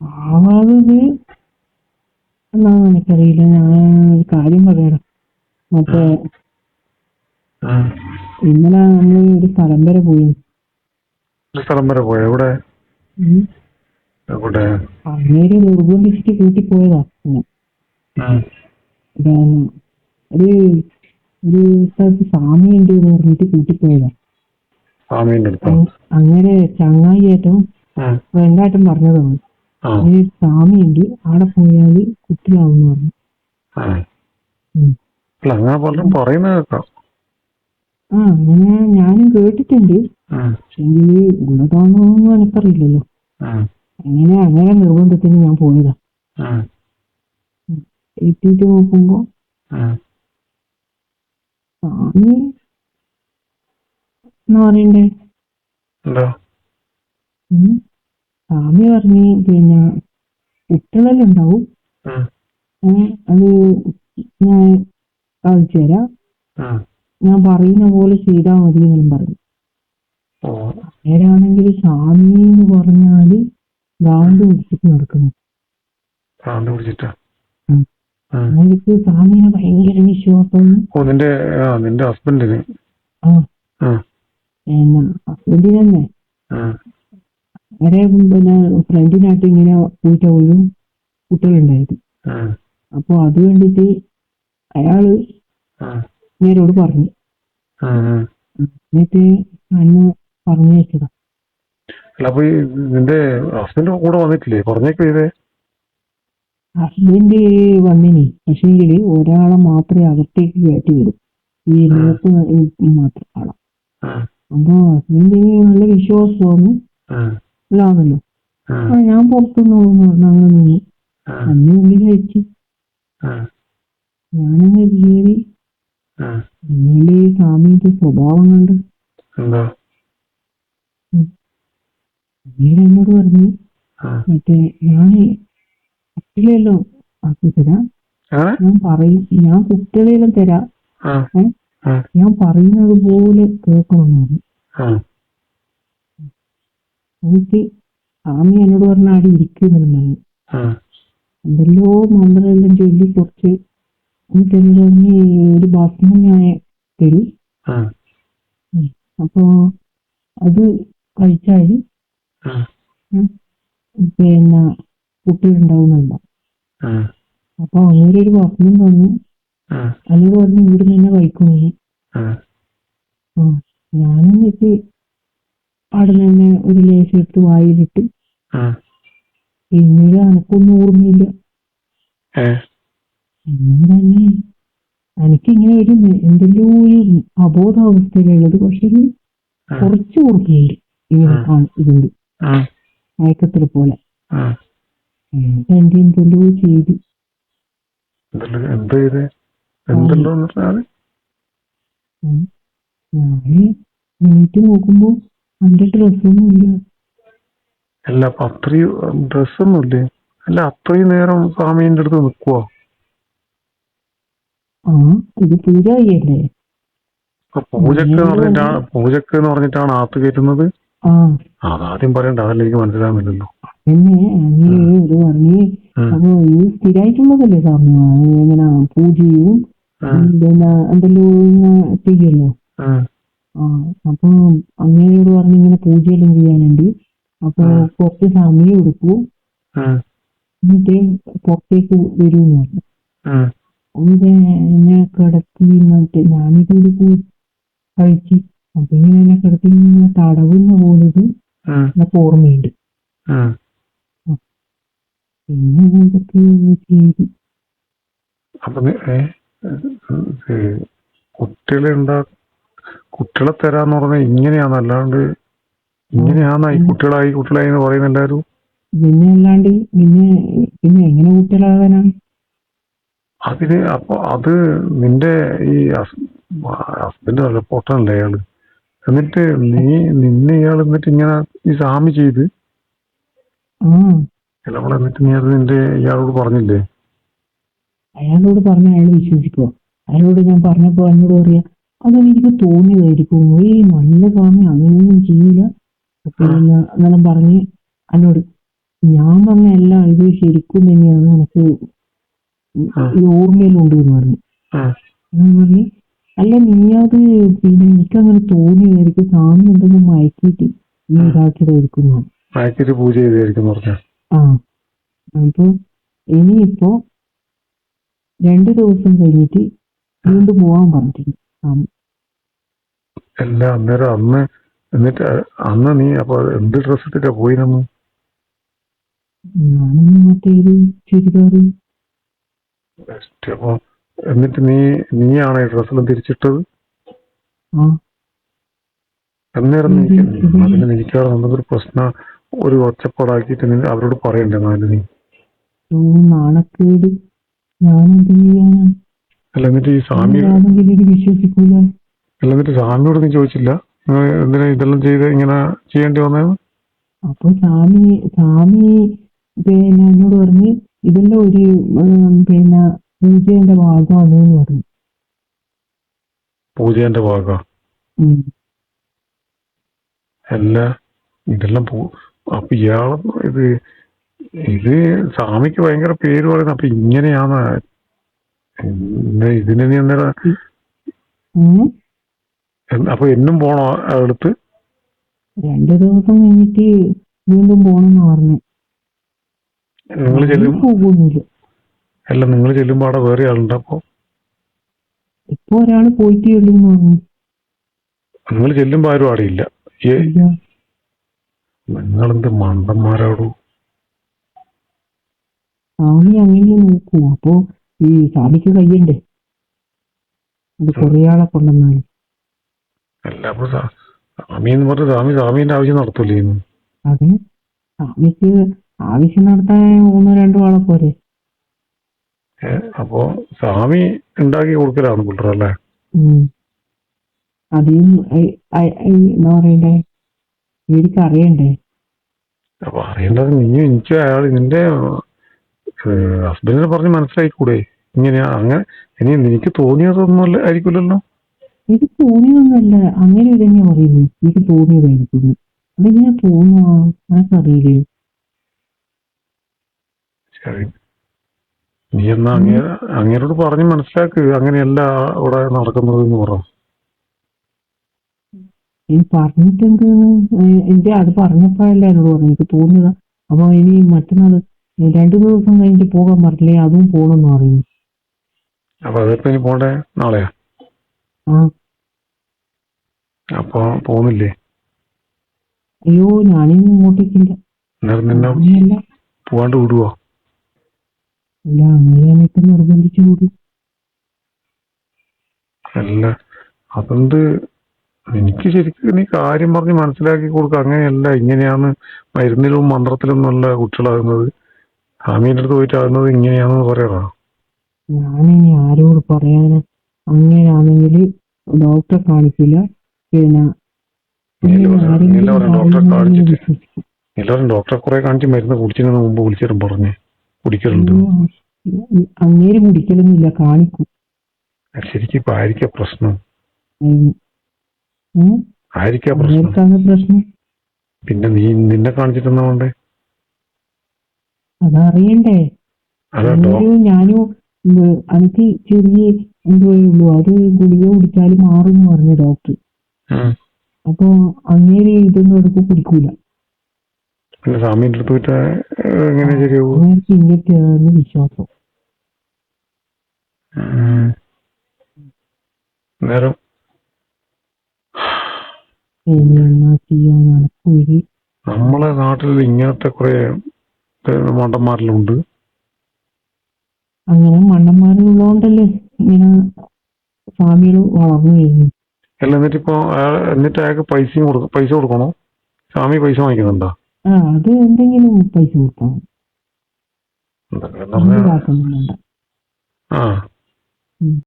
ആവാതത് എന്നാന്ന് എനിക്കറിയില്ല. ഞാൻ ഒരു കാര്യം പറയാം. മറ്റേ ഇന്നലെ നമ്മള് ഒരു സ്ഥലം വരെ പോയി. സ്ഥലം വരെ പോയ എവിടെ? അങ്ങേര് നിർബന്ധിച്ചിട്ട് കൂട്ടി പോയതാ. ഒരു ഒരു സ്ഥലത്ത് സ്വാമിയുണ്ട് എന്ന് പറഞ്ഞിട്ട് കൂട്ടിപ്പോയതാ. അങ്ങനെ ചങ്ങായിയേറ്റവും ഫ്രണ്ടായിട്ടും പറഞ്ഞതാണ്. സ്വാമിയുണ്ട്, അവിടെ പോയാല് കുട്ടികളാവുന്ന പറഞ്ഞു. അങ്ങനെ ഞാനും കേട്ടിട്ടുണ്ട്. എങ്കില് ഉള്ളതാണോന്നും എനിക്കറിയില്ലല്ലോ. അങ്ങനെ നിർബന്ധത്തിന് ഞാൻ പോയതാ. എത്തിയിട്ട് നോക്കുമ്പോ സ്വാമി എന്നാ പറയണ്ടേ, സ്വാമി പറഞ്ഞ് പിന്നെ കുട്ടികളെല്ലാം ഉണ്ടാവും, അത് ഞാൻ കളിച്ചു തരാം, ഞാൻ പറയുന്ന പോലെ ചെയ്താൽ മതി എന്നും പറഞ്ഞു. നേരാണെങ്കിൽ സ്വാമി എന്ന് പറഞ്ഞാല് ഗാന്ധി പിടിച്ചിട്ട് നടക്കുന്നു. എനിക്ക് സ്വാമിനെ ഭയങ്കര വിശ്വാസമാണ്. ഹസ്ബൻഡിന് തന്നെ പിന്നെ ഫ്രണ്ടിനായിട്ട് ഇങ്ങനെ പോയിട്ട് പോലും കുട്ടികളുണ്ടായത്. അപ്പൊ അത് വേണ്ടിട്ട് അയാള് നേരോട് പറഞ്ഞു. എന്നിട്ട് അന്ന് പറഞ്ഞു വെച്ചതാ. നിന്റെ ഹസ്ബൻഡ് കൂടെ വന്നിട്ടില്ലേ? പറഞ്ഞേക്കേ ഹസ്ബൻഡ് വന്നിനി, പക്ഷേങ്കില് ഒരാളെ മാത്രമേ അകത്തേക്ക് കയറ്റി വിടും, ഈ നോക്ക് മാത്രം ആളാ. അപ്പൊ ഹസ്ബൻഡിന് നല്ല വിശ്വാസമാണ് ഇല്ലാന്നല്ലോ. ഞാൻ പുറത്തുനിന്ന് പറഞ്ഞു അങ്ങനെ നീ അന്ന് ഉള്ളിൽ കഴിച്ചു. ഞാനങ്ങ് കയറി. പിന്നീട് സ്വാമിയുടെ സ്വഭാവം കണ്ട് പിന്നീട് എന്നോട് പറഞ്ഞു, മറ്റേ ഞാന് കുട്ടികളെല്ലാം ആക്കി തരാം, ഞാൻ കുട്ടികളെല്ലാം തരാം, ഞാൻ പറയുന്നത് പോലെ കേൾക്കണമെന്ന് പറഞ്ഞു. എനിക്ക് സ്വാമി എന്നോട് പറഞ്ഞ ആടെ ഇരിക്കുന്നുണ്ടായിരുന്നു. എന്തെല്ലോ മന്ത്രമെല്ലാം ചൊല്ലി കുറച്ച് എന്നിട്ട് എന്നോട് പറഞ്ഞ് ഒരു ഭക്ഷണം ഞാൻ തരും, അപ്പൊ അത് കഴിച്ചാല് പിന്നെ കുട്ടികളുണ്ടാവുന്നുണ്ട. അപ്പൊ അങ്ങനെ ഒരു ഭക്ഷണം തന്നു. എന്നോട് പറഞ്ഞ് ഇവിടെ തന്നെ കഴിക്കണമെന്ന്. ഞാനെന്നിട്ട് അവിടെ തന്നെ ഒരു ലേശം എടുത്ത് വായിലിട്ട്. പിന്നീട് എനക്കൊന്നും ഓർമ്മയില്ല. പിന്നീട് തന്നെ എനിക്കിങ്ങനെ ഒരു എന്തെല്ലോ ഒരു അബോധാവസ്ഥയിലുള്ളത്. പക്ഷേ കുറച്ച് ഓർമ്മയുണ്ട്, ഇങ്ങനെ ഇതുണ്ട് മയക്കത്തിൽ പോലെ. എന്റെ എന്തെല്ലോ ചെയ്തു. ഞാന് നീറ്റ് നോക്കുമ്പോ എന്റെ ഡ്രസ്സൊന്നും ഇല്ല. അല്ല അത്രയും ഡ്രസ്സൊന്നുമില്ലേ? അല്ല അത്രയും നേരം സ്വാമീന്റെ അടുത്ത് നിൽക്കുവോ? ഇത് പൂജ ചെയ്യല്ലേ? പൂജക്ക് എന്ന് പറഞ്ഞിട്ടാണ് ആത്ത് കയറ്റുന്നത്. അതാദ്യം പറയണ്ട, അതല്ല എനിക്ക് മനസ്സിലാകുന്നില്ലല്ലോ. പിന്നെ ഇത് പറഞ്ഞ് അപ്പൊ ഈ സ്ഥിരമായിട്ടുള്ളതല്ലേ സ്വാമി, ഇങ്ങനെ പൂജയും പിന്നെ എന്തെല്ലോ ഇങ്ങനെ ചെയ്യല്ലോ. അപ്പൊ അങ്ങനെയോട് പറഞ്ഞ് ഇങ്ങനെ പൂജയെല്ലാം ചെയ്യാനുണ്ട്, അപ്പൊ കുറച്ച് സമയം എടുക്കൂ, എന്നിട്ട് പുറത്തേക്ക് വരൂന്ന് പറഞ്ഞു. എന്നെ കിടത്തി മറ്റേ ഞാനിത് കഴിച്ച്. അപ്പൊ ഇങ്ങനെ എന്നെ കിടത്തി ഇങ്ങനെ തടവുന്ന പോലത് എന്നൊക്കെ ഓർമ്മയുണ്ട്. പിന്നെ എന്തൊക്കെ ചെയ്തു. കുട്ടികളെ തരാന്ന് പറഞ്ഞാൽ ഇങ്ങനെയാന്ന്, അല്ലാണ്ട് ഇങ്ങനെയാന്നാ ഈ കുട്ടികളായി എന്ന് പറയുന്ന എല്ലാരും. പിന്നെ അല്ലാണ്ട് പിന്നെ എങ്ങനെ കുട്ടികളാകാനാണ്? അപ്പൊ അത് നിന്റെ ഈ ഹസ്ബൻഡ് നല്ല പൊട്ടനല്ലേ അയാള്? എന്നിട്ട് നിന്നെ ഇയാൾ എന്നിട്ട് ഇങ്ങനെ ഈ സ്വാമി ചെയ്ത് എന്നിട്ട് നീ അത് ഇയാളോട് പറഞ്ഞില്ലേ? അയാളോട് പറഞ്ഞ അയാൾ വിശ്വസിക്കുവോ? അയാളോട് ഞാൻ പറഞ്ഞപ്പോ എന്നോട് പറയാ അതെനിക്ക് തോന്നിയതായിരിക്കും, ഈ നല്ല സ്വാമി അങ്ങനെയൊന്നും ചെയ്യില്ല പിന്നെ എന്നെല്ലാം പറഞ്ഞ് എന്നോട് ഞാൻ പറഞ്ഞ അല്ല ഇത് ശരിക്കും തന്നെയാണ് എനിക്ക് ഈ ഓർമ്മയിലുണ്ട് എന്ന് പറഞ്ഞു. ഞാൻ പറഞ്ഞു അല്ല നീ അത് പിന്നെ എനിക്കങ്ങനെ തോന്നിയതായിരിക്കും സ്വാമി എന്തെങ്കിലും മയക്കിയിട്ട് നീ ഇതാക്കിയതായിരിക്കും ഞാൻ. മയക്കിട്ട് പൂജ ചെയ്തായിരിക്കും പറഞ്ഞ. ആ അപ്പൊ ഇനിയിപ്പോ 2 ദിവസം കഴിഞ്ഞിട്ട് വീണ്ടും പോവാൻ പറഞ്ഞിട്ടുണ്ട് സ്വാമി. അല്ല അന്നേരം അന്ന് എന്നിട്ട് അന്ന് നീ അപ്പൊ എന്ത് ഡ്രസ് ഇട്ടിട്ടാ പോയി നമ്മ? ഞാനൊന്ന് മറ്റേത് ചുരിദാറ്. അപ്പൊ എന്നിട്ട് നീയാണ് ഈ ഡ്രസ്സെല്ലാം തിരിച്ചിട്ടത്? ആ അന്നേരം അതിന് എനിക്കവിടെ എന്തെങ്കിലും പ്രശ്നം ഒരു ഒച്ചപ്പാടാക്കിയിട്ട് അവരോട് പറയണ്ടേ നാല് നീ? നാണക്കേട് ഞാനെന്ത് ചെയ്യാനാ? അല്ല എന്നിട്ട് ഈ സ്വാമി വിശ്വസിക്കൂല. അല്ല എന്നിട്ട് സ്വാമിയോട് നീ ചോദിച്ചില്ല എന്തിനാ ഇതെല്ലാം ചെയ്ത് ഇങ്ങനെ ചെയ്യേണ്ടി വന്നത്? അപ്പൊ സ്വാമി പിന്നെ എന്നോട് പറഞ്ഞ് ഇതെല്ലാം ഒരു പിന്നെ പൂജയുടെ ഭാഗമാണ് എന്ന് പറഞ്ഞു. പൂജേന്റെ ഭാഗം അല്ല ഇതെല്ലാം അപ്പൊ ഇയാളെ ഇത് സ്വാമിക്ക് ഭയങ്കര പേര് പറയുന്നത്. അപ്പൊ ഇങ്ങനെയാണ് ഇതിന് നീ അന്നേരം അപ്പൊ എന്നും പോണോ അടുത്ത്? 2 ദിവസം കഴിഞ്ഞിട്ട് വീണ്ടും പോണെന്ന് പറഞ്ഞു. നിങ്ങൾ പോകുന്നില്ല. അല്ല നിങ്ങൾ ചെല്ലുമ്പോ അവിടെ വേറെ ആളുണ്ട്? അപ്പൊ ഇപ്പൊ ഒരാള് പോയിട്ടേ ഉള്ളൂ എന്ന് പറഞ്ഞു. നിങ്ങൾ ചെല്ലുമ്പോ ആരും അവിടെ ഇല്ല? നിങ്ങളെന്ത് മണ്ടന്മാരോടു. സ്വാമി അങ്ങനെ നോക്കൂ. അപ്പൊ ഈ സ്വാമിക്ക് കയ്യണ്ടേ അത് കൊറേ ആളെ കൊണ്ടുവന്നാല്. അല്ല അപ്പൊ സ്വാമി എന്ന് പറഞ്ഞ സ്വാമീന്റെ ആവശ്യം നടത്തൂലേ? അതെ സ്വാമിക്ക് ആവശ്യം നടത്താൻ 1-2 ആളെ പോരെ. അപ്പൊ സ്വാമി ഉണ്ടാക്കി കൊടുക്കലാണ് പിള്ളേരല്ലേ? അധികം എന്താ പറയണ്ടേ, എനിക്ക് അറിയണ്ടേ. അപ്പൊ അറിയേണ്ടത് എനിക്ക് അയാൾ നിന്റെ ഹസ്ബൻഡിനെ പറഞ്ഞ് മനസ്സിലായിക്കൂടെ ഇങ്ങനെയാ അങ്ങനെ? ഇനി എനിക്ക് തോന്നിയതൊന്നും ആയിരിക്കില്ലല്ലോ. എനിക്ക് തോന്നിയതൊന്നുമല്ല, അങ്ങനെ ഇതന്നെയാ പറയുന്നത്. എനിക്ക് തോന്നിയതായിരിക്കും. അതെങ്ങനെ തോന്നുവാ എനിക്കറിയില്ലേ. ശരി നീ എന്നാ അങ്ങേരോട് പറഞ്ഞ് മനസ്സിലാക്ക് അങ്ങനെയല്ല ഇവിടെ നടക്കുന്നത് എന്ന് പറ. പറഞ്ഞിട്ടെന്തെന്ന് എന്റെ അത് പറഞ്ഞപ്പോഴല്ലേ എന്നോട് പറഞ്ഞു എനിക്ക് തോന്നിയതാ. അപ്പൊ ഇനി മറ്റന്നാൾ 2 ദിവസം കഴിഞ്ഞിട്ട് പോകാൻ പറഞ്ഞില്ലേ, അതും പോണെന്ന് പറയും. അപ്പൊ അതിപ്പോ ഇനി പോണ്ടേ നാളെയാ? അപ്പൊ പോകുന്നില്ലേ? അയ്യോ ഞാനിന്ന് ഇങ്ങോട്ടേക്കില്ല. നിന്നെ പോവാണ്ട് വിടുവോ? ഇല്ല അങ്ങനെയൊക്കെ നിർബന്ധിച്ചു വിടും. അല്ല അതുകൊണ്ട് എനിക്ക് ശരിക്കും നീ കാര്യം പറഞ്ഞ് മനസ്സിലാക്കി കൊടുക്കുക. അങ്ങനെയല്ല ഇങ്ങനെയാണ് മരുന്നിലും മന്ത്രത്തിലും നല്ല കുട്ടികളാകുന്നത്, സ്വാമീന്റെ അടുത്ത് പോയിട്ടാകുന്നത് ഇങ്ങനെയാണെന്ന് പറയണോ? ഞാനിനി ആരോട് പറയാന്? അങ്ങനെയാണെങ്കിൽ ഡോക്ടറെ കാണിക്കില്ല. പിന്നെ ഡോക്ടറെ കുറെ കാണിച്ച് മരുന്ന് കുടിച്ചതിന് മുമ്പ് വിളിച്ചിട്ടും പറഞ്ഞ് കുടിക്കലുണ്ട്. അങ്ങേര് കുടിക്കലൊന്നുമില്ല, കാണിക്കും. ശരിക്കും ഇപ്പൊ ആയിരിക്കാ പ്രശ്നം? പ്രശ്നം പിന്നെ നിന്നെ കാണിച്ചിട്ടെന്നാ വേണ്ടേ? അതറിയണ്ടേ. ഞാനും എനിക്ക് ചെറിയ എന്തോ ഉള്ളൂ, അത് ഗുളിക കുടിച്ചാലും മാറും എന്ന് പറഞ്ഞു ഡോക്ടർ. അപ്പൊ അങ്ങേര് ഇതൊന്നും എടുത്ത് കുടിക്കൂല. പിന്നെ സ്വാമീന്റെ അടുത്ത് പോയിട്ട് എങ്ങനെ ശരിയാവും? അങ്ങേർക്ക് ഇങ്ങനെയാണ് വിശ്വാസം. നേരം നമ്മളെ നാട്ടിൽ ഇങ്ങനത്തെ കുറെ മണ്ടന്മാരിലുണ്ട്. അങ്ങനെ മണ്ടന്മാരുള്ളതുകൊണ്ടല്ലേ ഇങ്ങനെ സ്വാമികൾ വളർന്നു കഴിഞ്ഞു. അല്ല എന്നിട്ട് അയാൾക്ക് പൈസ കൊടുക്കണോ? സ്വാമി പൈസ വാങ്ങിക്കുന്നുണ്ടോ? അത് എന്തെങ്കിലും പൈസ കൊടുക്കണം. ആ